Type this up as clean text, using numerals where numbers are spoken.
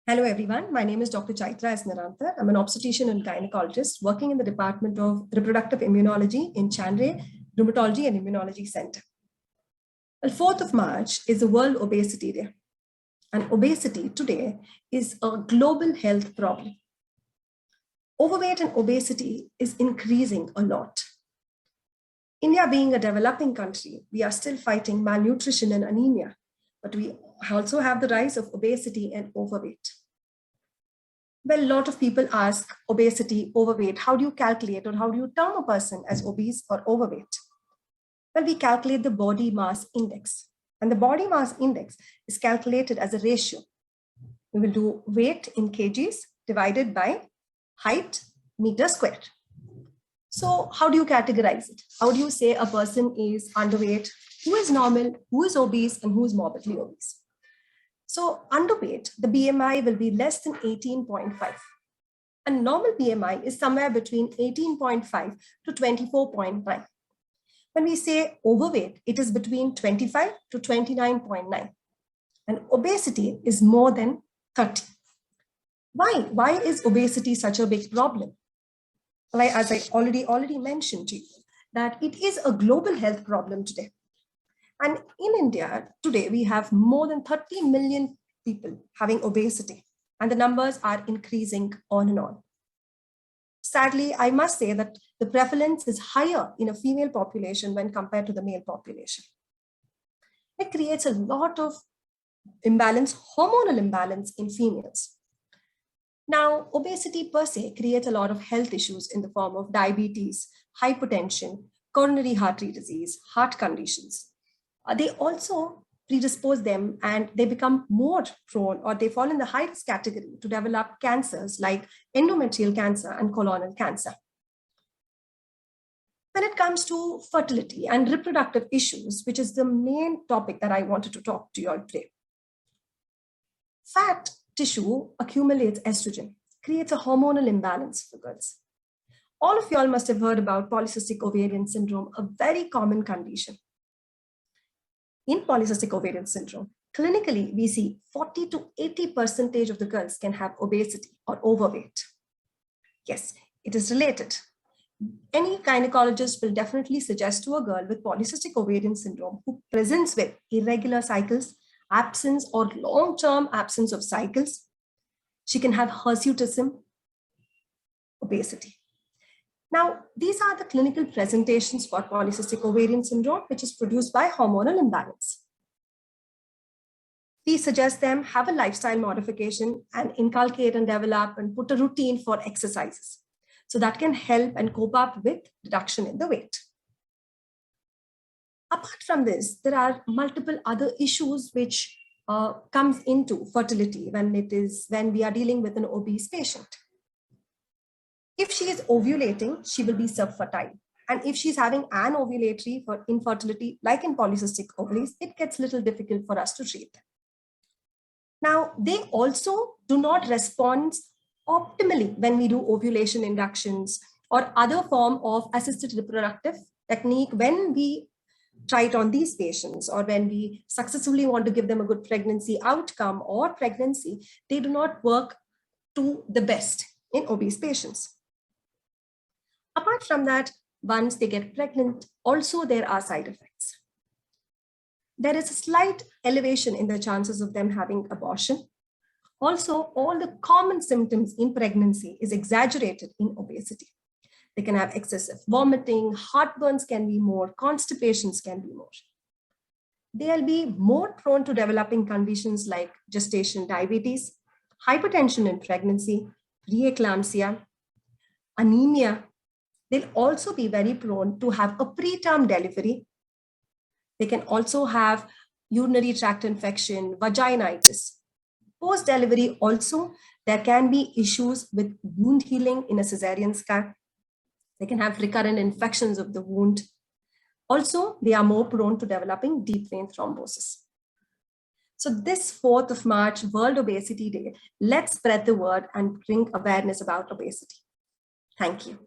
Hello, everyone. My name is Dr. Chaitra S. Narantha. I'm an obstetrician and gynecologist working in the Department of Reproductive Immunology in Chandray Rheumatology and Immunology Center. Well, 4th of March is the World Obesity Day. And obesity today is a global health problem. Overweight and obesity is increasing a lot. India being a developing country, we are still fighting malnutrition and anemia, but we also have the rise of obesity and overweight. Well, a lot of people ask obesity, overweight, how do you calculate or how do you term a person as obese or overweight? Well, we calculate the body mass index, and the body mass index is calculated as a ratio. We will do weight in kgs divided by height meter square. So how do you categorize it? How do you say a person is underweight, who is normal, who is obese, and who is morbidly obese? So underweight, the BMI will be less than 18.5. And normal BMI is somewhere between 18.5 to 24.9. When we say overweight, it is between 25 to 29.9. And obesity is more than 30. Why? Why is obesity such a big problem? Well, as I already mentioned to you, that it is a global health problem today. And in India, today, we have more than 30 million people having obesity, and the numbers are increasing on and on. Sadly, I must say that the prevalence is higher in a female population when compared to the male population. It creates a lot of imbalance, hormonal imbalance in females. Now, obesity per se creates a lot of health issues in the form of diabetes, hypertension, coronary artery disease, heart conditions. They also predispose them and they become more prone, or they fall in the high risk category to develop cancers like endometrial cancer and colon cancer. When it comes to fertility and reproductive issues, which is the main topic that I wanted to talk to you all today. Fat tissue accumulates estrogen, creates a hormonal imbalance for girls. All of you all must have heard about polycystic ovarian syndrome, a very common condition. In polycystic ovarian syndrome, clinically, we see 40 to 80% of the girls can have obesity or overweight. Yes, it is related. Any gynecologist will definitely suggest to a girl with polycystic ovarian syndrome who presents with irregular cycles, absence or long-term absence of cycles, she can have hirsutism, obesity. Now, these are the clinical presentations for polycystic ovarian syndrome, which is produced by hormonal imbalance. We suggest them have a lifestyle modification and inculcate and develop and put a routine for exercises. So that can help and cope up with reduction in the weight. Apart from this, there are multiple other issues which comes into fertility when we are dealing with an obese patient. If she is ovulating, she will be subfertile. And if she's having anovulatory for infertility, like in polycystic ovaries, it gets a little difficult for us to treat them. Now, they also do not respond optimally when we do ovulation inductions or other form of assisted reproductive technique when we try it on these patients, or when we successfully want to give them a good pregnancy outcome or pregnancy, they do not work to the best in obese patients. Apart from that, once they get pregnant, also there are side effects. There is a slight elevation in the chances of them having abortion. Also, all the common symptoms in pregnancy is exaggerated in obesity. They can have excessive vomiting, heartburns can be more, constipations can be more. They'll be more prone to developing conditions like gestational diabetes, hypertension in pregnancy, preeclampsia, anemia. They'll also be very prone to have a preterm delivery. They can also have urinary tract infection, vaginitis. Post-delivery also, there can be issues with wound healing in a cesarean scar. They can have recurrent infections of the wound. Also, they are more prone to developing deep vein thrombosis. So this 4th of March, World Obesity Day, let's spread the word and bring awareness about obesity. Thank you.